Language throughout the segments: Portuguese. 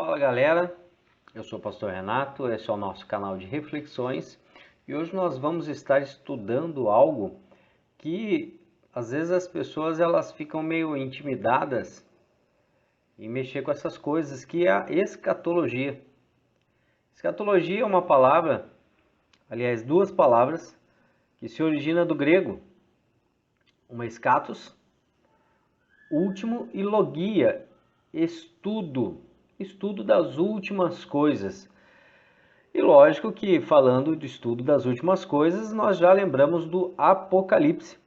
Fala galera, eu sou o Pastor Renato, esse é o nosso canal de reflexões e hoje nós vamos estar estudando algo que às vezes as pessoas elas ficam meio intimidadas em mexer com essas coisas, que é a escatologia. Escatologia é uma palavra, aliás duas palavras, que se origina do grego, uma escatos, último, e logia, estudo das últimas coisas. E lógico que falando de estudo das últimas coisas, nós já lembramos do Apocalipse,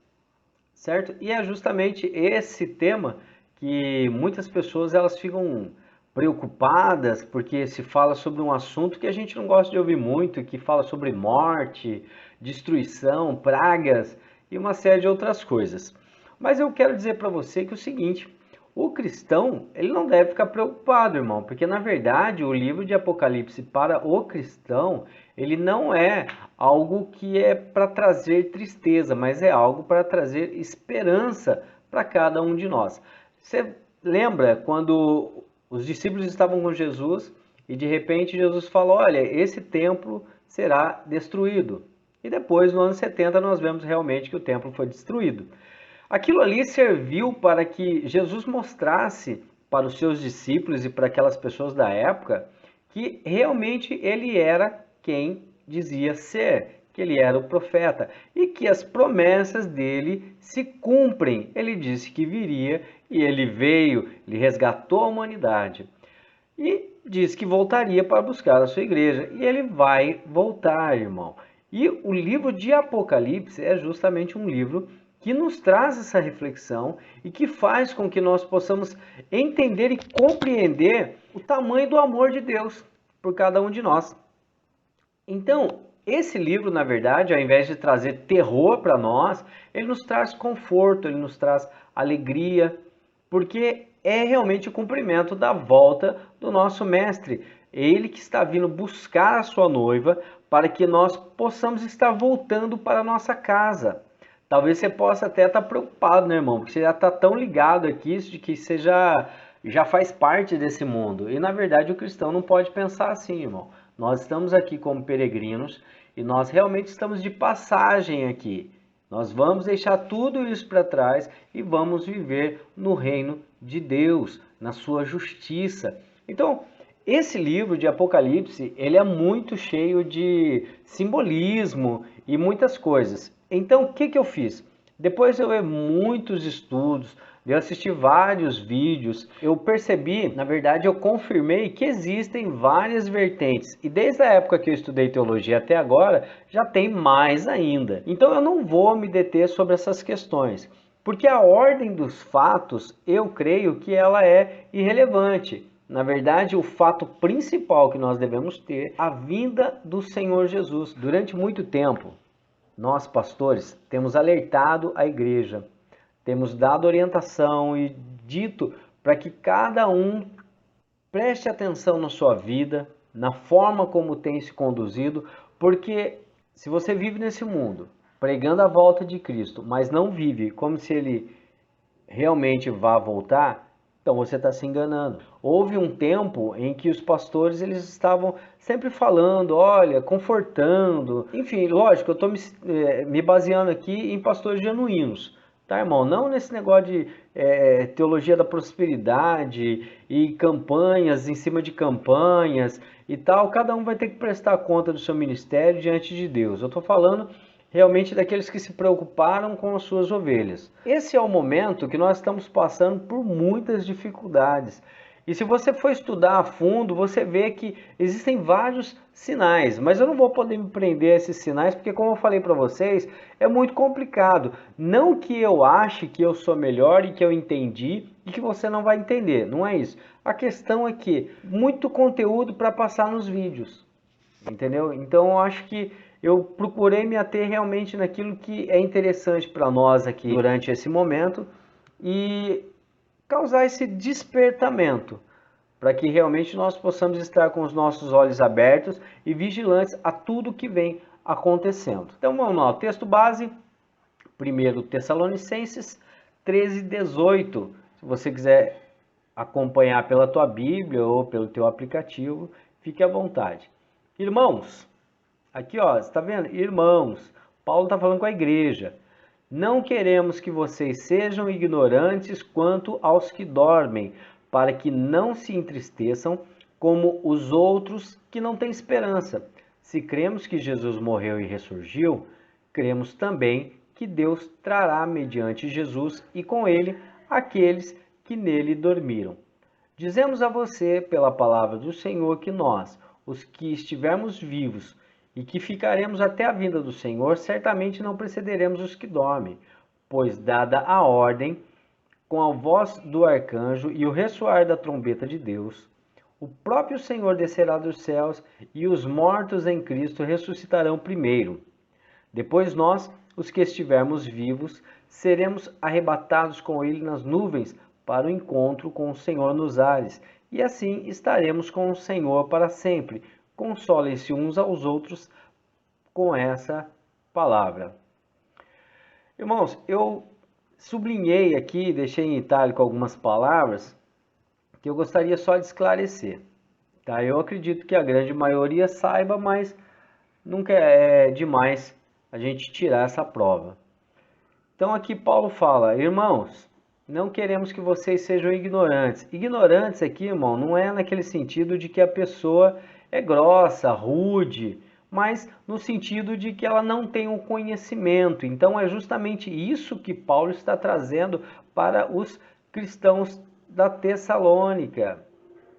certo? E é justamente esse tema que muitas pessoas elas ficam preocupadas porque se fala sobre um assunto que a gente não gosta de ouvir muito, que fala sobre morte, destruição, pragas e uma série de outras coisas. Mas eu quero dizer para você que é o seguinte: o cristão, ele não deve ficar preocupado, irmão, porque na verdade o livro de Apocalipse para o cristão, ele não é algo que é para trazer tristeza, mas é algo para trazer esperança para cada um de nós. Você lembra quando os discípulos estavam com Jesus e de repente Jesus falou: olha, esse templo será destruído. E depois, no ano 70, nós vemos realmente que o templo foi destruído. Aquilo ali serviu para que Jesus mostrasse para os seus discípulos e para aquelas pessoas da época que realmente ele era quem dizia ser, que ele era o profeta e que as promessas dele se cumprem. Ele disse que viria e ele veio, ele resgatou a humanidade e disse que voltaria para buscar a sua igreja. E ele vai voltar, irmão. E o livro de Apocalipse é justamente um livro que nos traz essa reflexão e que faz com que nós possamos entender e compreender o tamanho do amor de Deus por cada um de nós. Então, esse livro, na verdade, ao invés de trazer terror para nós, ele nos traz conforto, ele nos traz alegria, porque é realmente o cumprimento da volta do nosso mestre. Ele que está vindo buscar a sua noiva para que nós possamos estar voltando para a nossa casa. Talvez você possa até estar preocupado, né, irmão? Porque você já está tão ligado aqui de que você já faz parte desse mundo. E na verdade o cristão não pode pensar assim, irmão. Nós estamos aqui como peregrinos e nós realmente estamos de passagem aqui. Nós vamos deixar tudo isso para trás e vamos viver no reino de Deus, na sua justiça. Então, esse livro de Apocalipse, ele é muito cheio de simbolismo e muitas coisas. Então, o que eu fiz? Depois de eu ver muitos estudos, de eu assistir vários vídeos, eu percebi, na verdade, eu confirmei que existem várias vertentes. E desde a época que eu estudei teologia até agora, já tem mais ainda. Então, eu não vou me deter sobre essas questões, porque a ordem dos fatos, eu creio que ela é irrelevante. Na verdade, o fato principal que nós devemos ter é a vinda do Senhor Jesus. Durante muito tempo, nós, pastores, temos alertado a igreja, temos dado orientação e dito para que cada um preste atenção na sua vida, na forma como tem se conduzido, porque se você vive nesse mundo pregando a volta de Cristo, mas não vive como se ele realmente vá voltar, então você está se enganando. Houve um tempo em que os pastores eles estavam sempre falando, olha, confortando. Enfim, lógico, eu estou me baseando aqui em pastores genuínos, tá, irmão? Não nesse negócio de teologia da prosperidade e campanhas em cima de campanhas e tal. Cada um vai ter que prestar conta do seu ministério diante de Deus. Eu estou falando realmente daqueles que se preocuparam com as suas ovelhas. Esse é o momento que nós estamos passando por muitas dificuldades. E se você for estudar a fundo, você vê que existem vários sinais, mas eu não vou poder me prender a esses sinais, porque como eu falei para vocês, é muito complicado. Não que eu ache que eu sou melhor e que eu entendi e que você não vai entender, não é isso. A questão é que muito conteúdo para passar nos vídeos, entendeu? Então eu acho que eu procurei me ater realmente naquilo que é interessante para nós aqui durante esse momento e causar esse despertamento, para que realmente nós possamos estar com os nossos olhos abertos e vigilantes a tudo que vem acontecendo. Então vamos lá, o texto base, 1 Tessalonicenses 13:18. Se você quiser acompanhar pela tua Bíblia ou pelo teu aplicativo, fique à vontade. Irmãos, aqui ó, você está vendo? Irmãos, Paulo está falando com a igreja. Não queremos que vocês sejam ignorantes quanto aos que dormem, para que não se entristeçam como os outros que não têm esperança. Se cremos que Jesus morreu e ressurgiu, cremos também que Deus trará mediante Jesus e com ele aqueles que nele dormiram. Dizemos a você, pela palavra do Senhor, que nós, os que estivermos vivos e que ficaremos até a vinda do Senhor, certamente não precederemos os que dormem, pois dada a ordem, com a voz do arcanjo e o ressoar da trombeta de Deus, o próprio Senhor descerá dos céus e os mortos em Cristo ressuscitarão primeiro. Depois nós, os que estivermos vivos, seremos arrebatados com ele nas nuvens para o encontro com o Senhor nos ares, e assim estaremos com o Senhor para sempre. Consolem-se uns aos outros com essa palavra. Irmãos, eu sublinhei aqui, deixei em itálico algumas palavras que eu gostaria só de esclarecer. Tá? Eu acredito que a grande maioria saiba, mas nunca é demais a gente tirar essa prova. Então aqui Paulo fala, irmãos, não queremos que vocês sejam ignorantes. Ignorantes aqui, irmão, não é naquele sentido de que a pessoa é grossa, rude, mas no sentido de que ela não tem um conhecimento. Então é justamente isso que Paulo está trazendo para os cristãos da Tessalônica,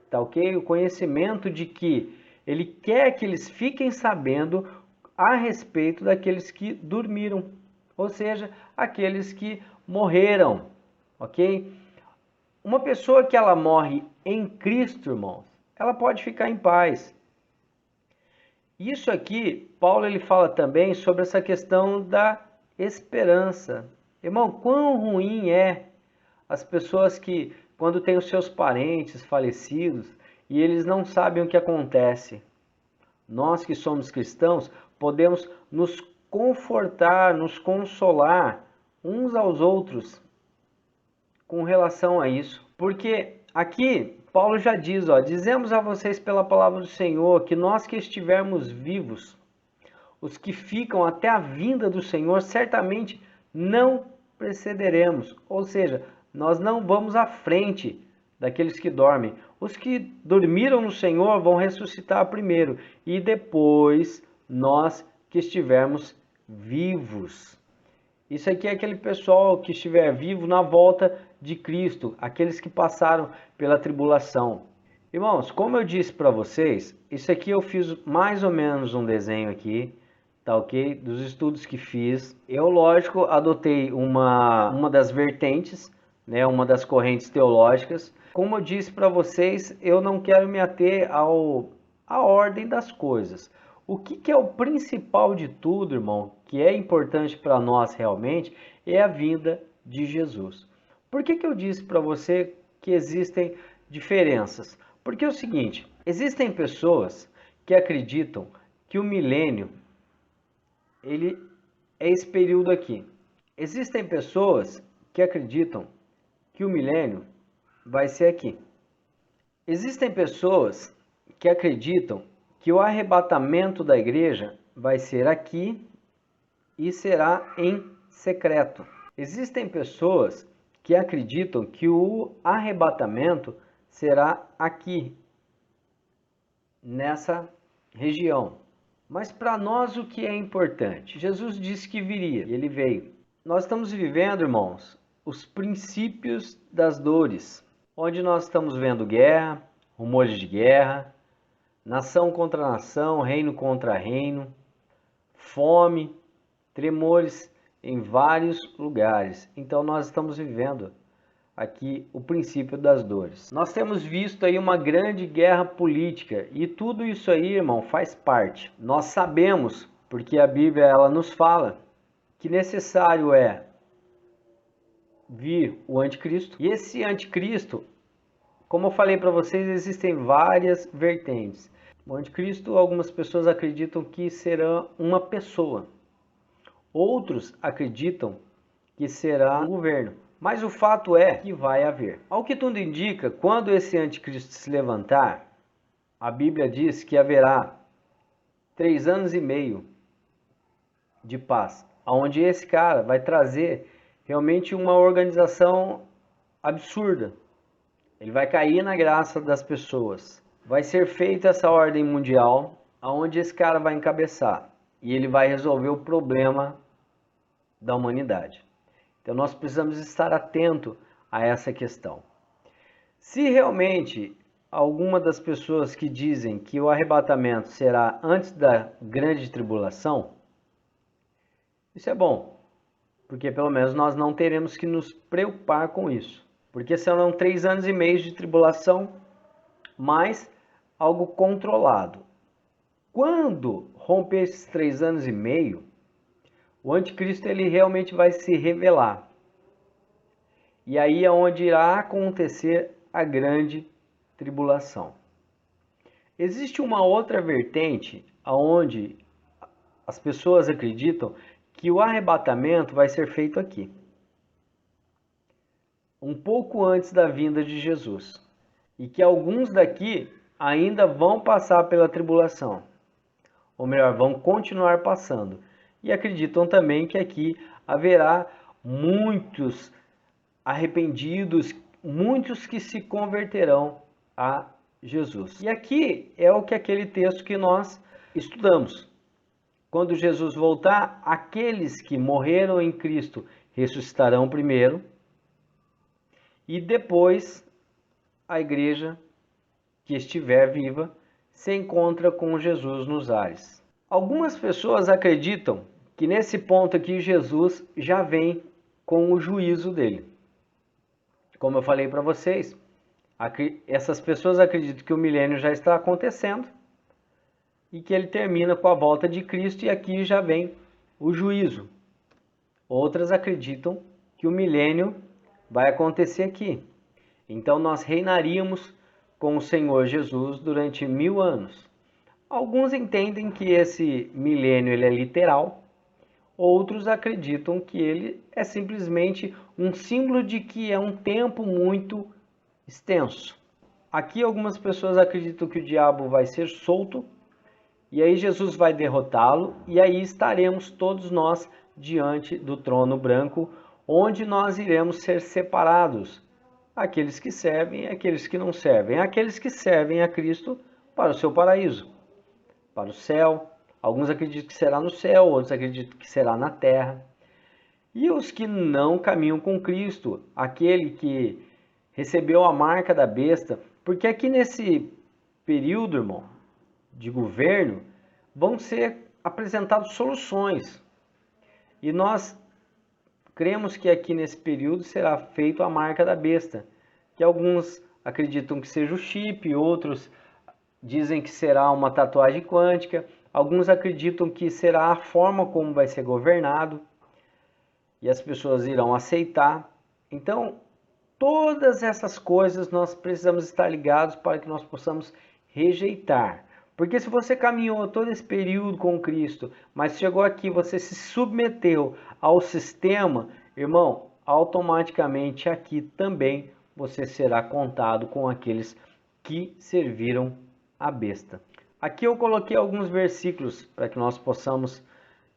tá ok? O conhecimento de que ele quer que eles fiquem sabendo a respeito daqueles que dormiram, ou seja, aqueles que morreram. Ok? Uma pessoa que ela morre em Cristo, irmãos, ela pode ficar em paz. Isso aqui, Paulo ele fala também sobre essa questão da esperança. Irmão, quão ruim é as pessoas que, quando têm os seus parentes falecidos e eles não sabem o que acontece. Nós que somos cristãos, podemos nos confortar, nos consolar uns aos outros com relação a isso. Porque aqui Paulo já diz, ó, dizemos a vocês pela palavra do Senhor que nós que estivermos vivos, os que ficam até a vinda do Senhor, certamente não precederemos. Ou seja, nós não vamos à frente daqueles que dormem. Os que dormiram no Senhor vão ressuscitar primeiro e depois nós que estivermos vivos. Isso aqui é aquele pessoal que estiver vivo na volta de Cristo, aqueles que passaram pela tribulação. Irmãos, como eu disse para vocês, isso aqui eu fiz mais ou menos um desenho aqui, tá ok? Dos estudos que fiz. Eu, lógico, adotei uma das vertentes, né, uma das correntes teológicas. Como eu disse para vocês, eu não quero me ater à ordem das coisas. O que é o principal de tudo, irmão, que é importante para nós realmente, é a vinda de Jesus. Por que eu disse para você que existem diferenças? Porque é o seguinte, existem pessoas que acreditam que o milênio, ele é esse período aqui. Existem pessoas que acreditam que o milênio vai ser aqui. Existem pessoas que acreditam que o arrebatamento da igreja vai ser aqui e será em secreto. Existem pessoas que acreditam que o arrebatamento será aqui, nessa região. Mas para nós o que é importante? Jesus disse que viria e ele veio. Nós estamos vivendo, irmãos, os princípios das dores, onde nós estamos vendo guerra, rumores de guerra, nação contra nação, reino contra reino, fome, tremores em vários lugares. Então nós estamos vivendo aqui o princípio das dores. Nós temos visto aí uma grande guerra política e tudo isso aí, irmão, faz parte. Nós sabemos, porque a Bíblia ela nos fala que necessário é vir o anticristo. E esse anticristo, como eu falei para vocês, existem várias vertentes. O anticristo, algumas pessoas acreditam que será uma pessoa. Outros acreditam que será um governo. Mas o fato é que vai haver. Ao que tudo indica, quando esse anticristo se levantar, a Bíblia diz que haverá 3 anos e meio de paz, onde esse cara vai trazer realmente uma organização absurda. Ele vai cair na graça das pessoas. Vai ser feita essa ordem mundial, onde esse cara vai encabeçar. E ele vai resolver o problema da humanidade. Então nós precisamos estar atento a essa questão. Se realmente alguma das pessoas que dizem que o arrebatamento será antes da grande tribulação, isso é bom, porque pelo menos nós não teremos que nos preocupar com isso. Porque serão 3 anos e meio de tribulação, mas algo controlado. Quando romper esses 3 anos e meio, o anticristo ele realmente vai se revelar. E aí é onde irá acontecer a grande tribulação. Existe uma outra vertente onde as pessoas acreditam que o arrebatamento vai ser feito aqui, um pouco antes da vinda de Jesus, e que alguns daqui ainda vão passar pela tribulação, ou melhor, vão continuar passando. E acreditam também que aqui haverá muitos arrependidos, muitos que se converterão a Jesus. E aqui é o que aquele texto que nós estudamos. Quando Jesus voltar, aqueles que morreram em Cristo ressuscitarão primeiro, e depois a igreja que estiver viva se encontra com Jesus nos ares. Algumas pessoas acreditam que nesse ponto aqui Jesus já vem com o juízo dele. Como eu falei para vocês, essas pessoas acreditam que o milênio já está acontecendo e que ele termina com a volta de Cristo e aqui já vem o juízo. Outras acreditam que o milênio vai acontecer aqui. Então nós reinaríamos com o Senhor Jesus durante 1000 anos. Alguns entendem que esse milênio ele é literal, outros acreditam que ele é simplesmente um símbolo de que é um tempo muito extenso. Aqui algumas pessoas acreditam que o diabo vai ser solto, e aí Jesus vai derrotá-lo, e aí estaremos todos nós diante do trono branco, onde nós iremos ser separados, aqueles que servem e aqueles que não servem. Aqueles que servem a Cristo para o seu paraíso, para o céu. Alguns acreditam que será no céu, outros acreditam que será na terra. E os que não caminham com Cristo, aquele que recebeu a marca da besta, porque aqui nesse período, irmão, de governo, vão ser apresentadas soluções. E nós cremos que aqui nesse período será feita a marca da besta, que alguns acreditam que seja o chip, outros dizem que será uma tatuagem quântica, alguns acreditam que será a forma como vai ser governado, e as pessoas irão aceitar. Então, todas essas coisas nós precisamos estar ligados para que nós possamos rejeitar. Porque se você caminhou todo esse período com Cristo, mas chegou aqui, você se submeteu ao sistema, irmão, automaticamente aqui também você será contado com aqueles que serviram a besta. Aqui eu coloquei alguns versículos para que nós possamos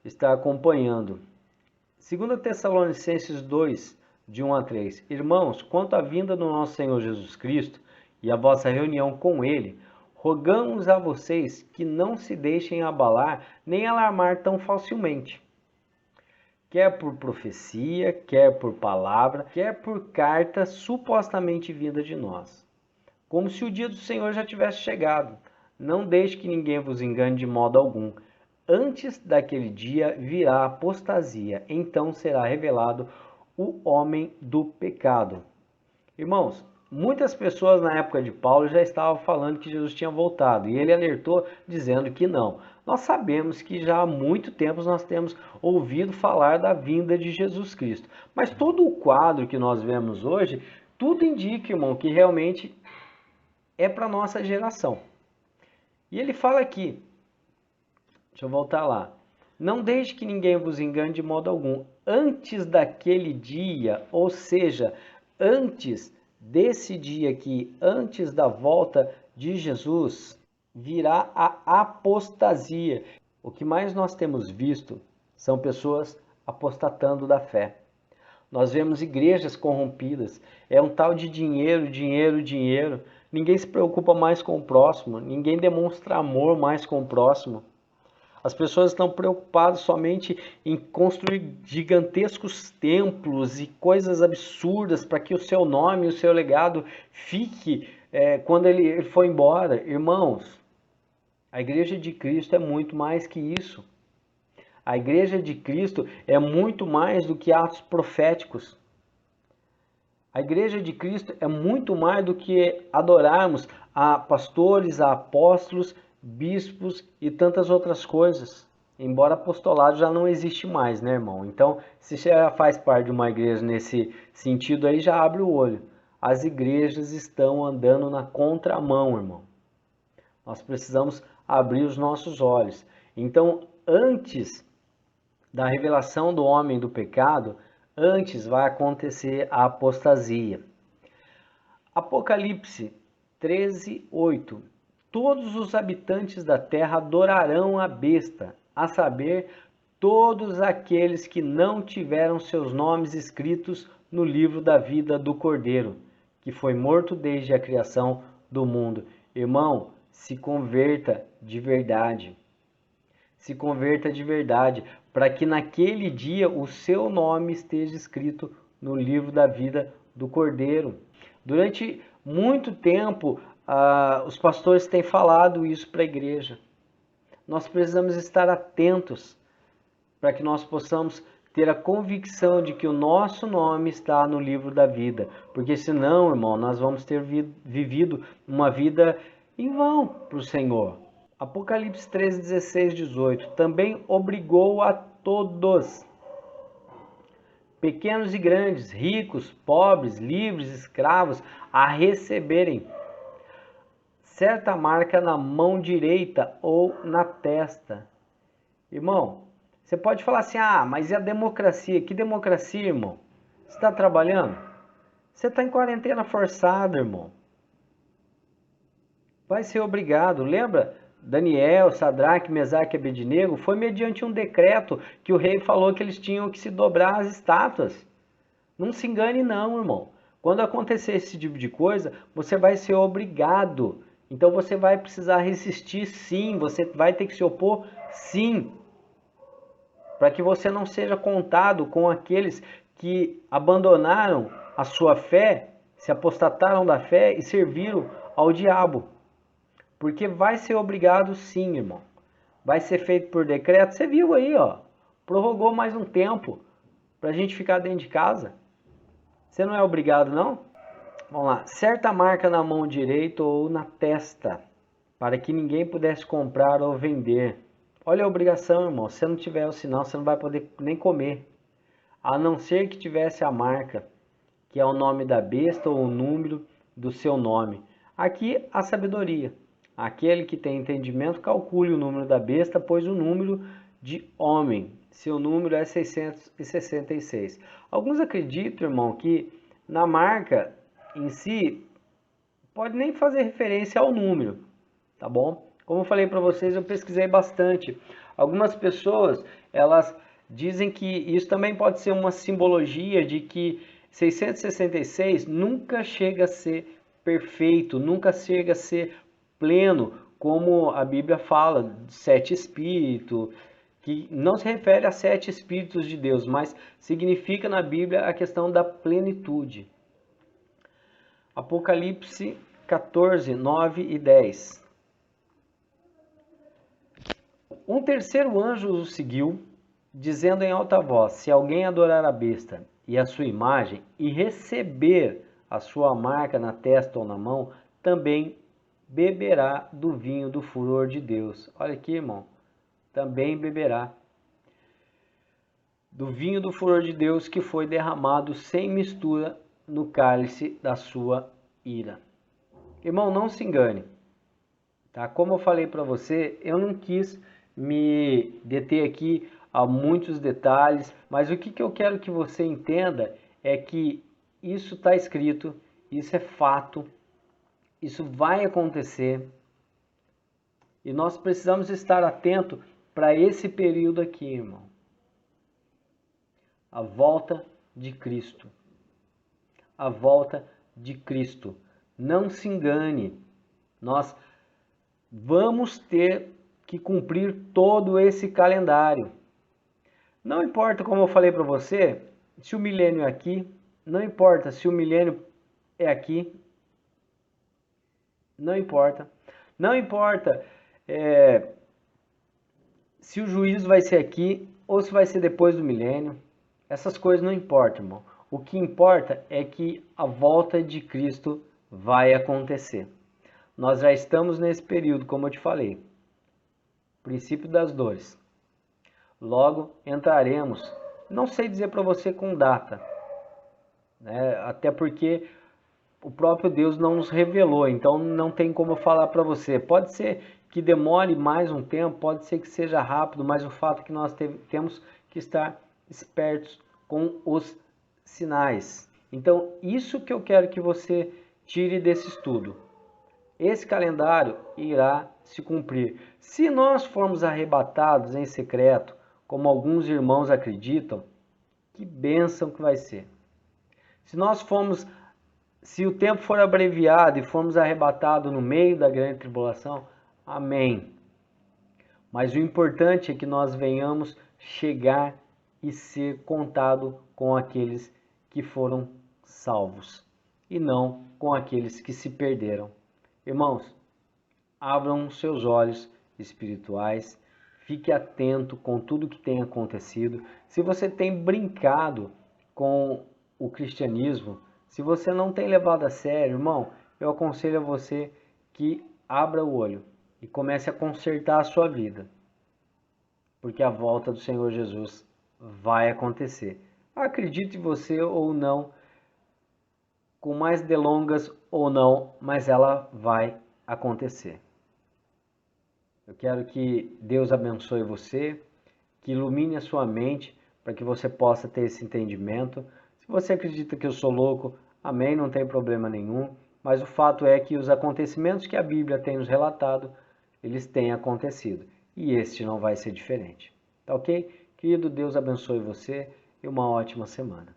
estar acompanhando. 2 Tessalonicenses 2, de 1 a 3. Irmãos, quanto à vinda do nosso Senhor Jesus Cristo e a vossa reunião com Ele, rogamos a vocês que não se deixem abalar nem alarmar tão facilmente, quer por profecia, quer por palavra, quer por carta supostamente vinda de nós, como se o dia do Senhor já tivesse chegado. Não deixe que ninguém vos engane de modo algum. Antes daquele dia virá a apostasia, então será revelado o homem do pecado. Irmãos, muitas pessoas na época de Paulo já estavam falando que Jesus tinha voltado, e ele alertou dizendo que não. Nós sabemos que já há muito tempo nós temos ouvido falar da vinda de Jesus Cristo. Mas todo o quadro que nós vemos hoje, tudo indica, irmão, que realmente é para a nossa geração. E ele fala aqui, deixa eu voltar lá. Não deixe que ninguém vos engane de modo algum. Antes daquele dia, ou seja, antes desse dia aqui, antes da volta de Jesus, virá a apostasia. O que mais nós temos visto são pessoas apostatando da fé. Nós vemos igrejas corrompidas. É um tal de dinheiro, dinheiro, dinheiro. Ninguém se preocupa mais com o próximo. Ninguém demonstra amor mais com o próximo. As pessoas estão preocupadas somente em construir gigantescos templos e coisas absurdas para que o seu nome, o seu legado fique quando ele for embora. Irmãos, a Igreja de Cristo é muito mais que isso. A Igreja de Cristo é muito mais do que atos proféticos. A Igreja de Cristo é muito mais do que adorarmos a pastores, a apóstolos, bispos e tantas outras coisas. Embora apostolado já não existe mais, né, irmão? Então, se você já faz parte de uma igreja nesse sentido aí, já abre o olho. As igrejas estão andando na contramão, irmão. Nós precisamos abrir os nossos olhos. Então, antes da revelação do homem do pecado, antes vai acontecer a apostasia. Apocalipse 13:8. Todos os habitantes da terra adorarão a besta, a saber, todos aqueles que não tiveram seus nomes escritos no livro da vida do Cordeiro, que foi morto desde a criação do mundo. Irmão, se converta de verdade. Se converta de verdade, para que naquele dia o seu nome esteja escrito no livro da vida do Cordeiro. Durante muito tempo, os pastores têm falado isso para a igreja. Nós precisamos estar atentos para que nós possamos ter a convicção de que o nosso nome está no livro da vida. Porque senão, irmão, nós vamos ter vivido uma vida em vão para o Senhor. Apocalipse 13, 16, 18. Também obrigou a todos, pequenos e grandes, ricos, pobres, livres, escravos, a receberem certa marca na mão direita ou na testa. Irmão, você pode falar assim, mas e a democracia? Que democracia, irmão? Você está trabalhando? Você está em quarentena forçada, irmão. Vai ser obrigado. Lembra? Daniel, Sadraque, Mesaque e Abednego, foi mediante um decreto que o rei falou que eles tinham que se dobrar às estátuas. Não se engane não, irmão. Quando acontecer esse tipo de coisa, você vai ser obrigado. Então você vai precisar resistir sim, você vai ter que se opor sim. Para que você não seja contado com aqueles que abandonaram a sua fé, se apostataram da fé e serviram ao diabo. Porque vai ser obrigado sim, irmão. Vai ser feito por decreto. Você viu aí, ó. Prorrogou mais um tempo para a gente ficar dentro de casa. Você não é obrigado, não? Vamos lá. Certa marca na mão direita ou na testa, para que ninguém pudesse comprar ou vender. Olha a obrigação, irmão. Se não tiver o sinal, você não vai poder nem comer. A não ser que tivesse a marca, que é o nome da besta ou o número do seu nome. Aqui, a sabedoria. Aquele que tem entendimento, calcule o número da besta, pois o número de homem, seu número é 666. Alguns acreditam, irmão, que na marca em si, pode nem fazer referência ao número, tá bom? Como eu falei para vocês, eu pesquisei bastante. Algumas pessoas, elas dizem que isso também pode ser uma simbologia de que 666 nunca chega a ser perfeito, nunca chega a ser pleno, como a Bíblia fala, 7 espíritos, que não se refere a 7 espíritos de Deus, mas significa na Bíblia a questão da plenitude. Apocalipse 14, 9 e 10. Um terceiro anjo o seguiu, dizendo em alta voz, se alguém adorar a besta e a sua imagem e receber a sua marca na testa ou na mão, também beberá do vinho do furor de Deus. Olha aqui, irmão. Também beberá do vinho do furor de Deus que foi derramado sem mistura no cálice da sua ira. Irmão, não se engane. Tá? Como eu falei para você, eu não quis me deter aqui a muitos detalhes, mas o que eu quero que você entenda é que isso está escrito, isso é fato, isso vai acontecer e nós precisamos estar atento para esse período aqui, irmão. A volta de Cristo. A volta de Cristo. Não se engane, nós vamos ter que cumprir todo esse calendário. Não importa, como eu falei para você, se o milênio é aqui, não importa se o milênio é aqui, não importa. Não importa se o juízo vai ser aqui ou se vai ser depois do milênio. Essas coisas não importam, irmão. O que importa é que a volta de Cristo vai acontecer. Nós já estamos nesse período, como eu te falei. Princípio das dores. Logo entraremos, não sei dizer para você com data, né? Até porque o próprio Deus não nos revelou, então não tem como eu falar para você. Pode ser que demore mais um tempo, pode ser que seja rápido, mas o fato é que nós temos que estar espertos com os sinais. Então, isso que eu quero que você tire desse estudo. Esse calendário irá se cumprir. Se nós formos arrebatados em secreto, como alguns irmãos acreditam, que bênção que vai ser. Se o tempo for abreviado e formos arrebatados no meio da grande tribulação, amém. Mas o importante é que nós venhamos chegar e ser contado com aqueles que foram salvos e não com aqueles que se perderam. Irmãos, abram seus olhos espirituais, fique atento com tudo que tem acontecido. Se você tem brincado com o cristianismo, se você não tem levado a sério, irmão, eu aconselho a você que abra o olho e comece a consertar a sua vida, porque a volta do Senhor Jesus vai acontecer. Acredite você ou não, com mais delongas ou não, mas ela vai acontecer. Eu quero que Deus abençoe você, que ilumine a sua mente para que você possa ter esse entendimento. Se você acredita que eu sou louco, amém, não tem problema nenhum, mas o fato é que os acontecimentos que a Bíblia tem nos relatado, eles têm acontecido, e este não vai ser diferente. Tá ok? Querido, Deus abençoe você e uma ótima semana.